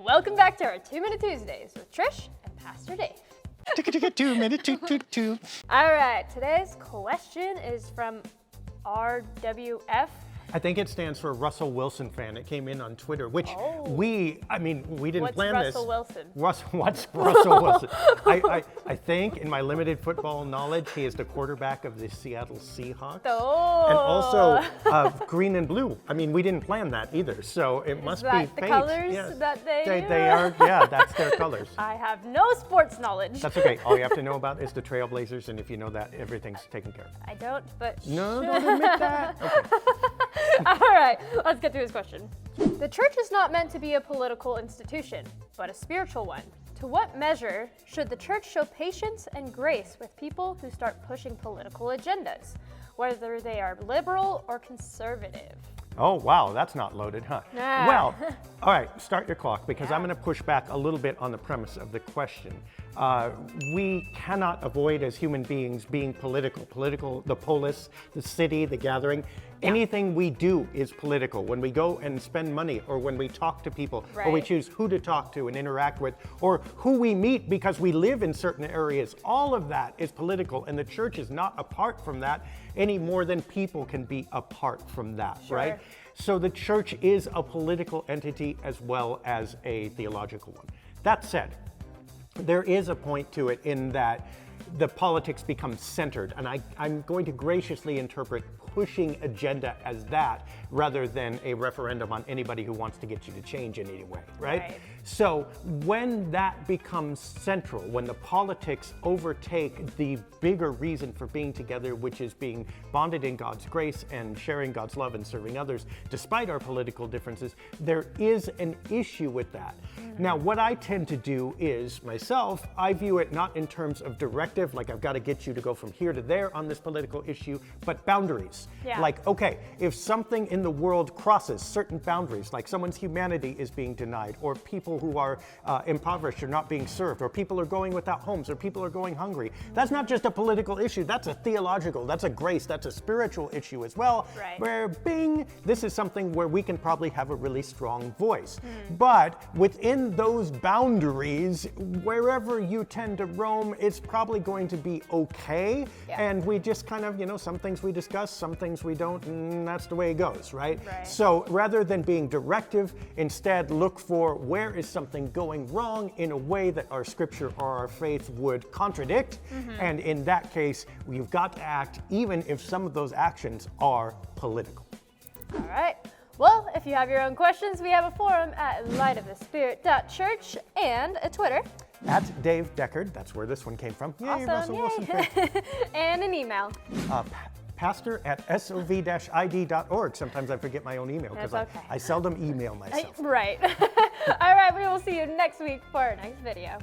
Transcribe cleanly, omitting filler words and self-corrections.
Welcome back to our 2-Minute Tuesdays with Trish and Pastor Dave. 2 minute two. All right, today's question is from RWF. I think it stands for Russell Wilson fan. It came in on Twitter, which we didn't What's plan Russell this. Wilson? What's Russell Wilson? I think, in my limited football knowledge, he is the quarterback of the Seattle Seahawks. Oh. And also green and blue. I mean, we didn't plan that either, so it must be that the fate. colors Yes. that they do? They are, yeah, that's their colors. I have no sports knowledge. That's okay. All you have to know about is the Trailblazers, and if you know that, everything's taken care of. I don't, but No, don't admit that. Okay. All right, let's get through this question. The church is not meant to be a political institution, but a spiritual one. To what measure should the church show patience and grace with people who start pushing political agendas, whether they are liberal or conservative? Oh, wow, that's not loaded, huh? Nah. Well, all right, start your clock, because I'm going to push back a little bit on the premise of the question. We cannot avoid, as human beings, being political, the polis, the city, the gathering. Anything we do is political. When we go and spend money, or when we talk to people, or we choose who to talk to and interact with, or who we meet because we live in certain areas, all of that is political, and the church is not apart from that any more than people can be apart from that, right? So the church is a political entity as well as a theological one. That said, there is a point to it in that the politics become centered, and I'm going to graciously interpret pushing agenda as that rather than a referendum on anybody who wants to get you to change in any way, right? So when that becomes central, when the politics overtake the bigger reason for being together, which is being bonded in God's grace and sharing God's love and serving others, despite our political differences, there is an issue with that. Now, what I tend to do is, myself, I view it not in terms of directive, like I've got to get you to go from here to there on this political issue, but boundaries. Like, okay, if something in the world crosses certain boundaries, like someone's humanity is being denied, or people who are impoverished are not being served, or people are going without homes, or people are going hungry, that's not just a political issue, that's a theological, that's a grace, that's a spiritual issue as well, where bing, this is something where we can probably have a really strong voice. But within those boundaries, wherever you tend to roam, it's probably going to be okay. And we just kind of, some things we discuss, some things we don't, and that's the way it goes, right? So rather than being directive, instead look for where is something going wrong in a way that our scripture or our faith would contradict. And in that case, you've got to act even if some of those actions are political. All right. Well, if you have your own questions, we have a forum at lightofthespirit.church and a Twitter. At Dave Deckard, that's where this one came from. Yay, Russell Wilson. And an email. pastor@sov-id.org. Sometimes I forget my own email because I seldom email myself. Right. All right, we will see you next week for our next video.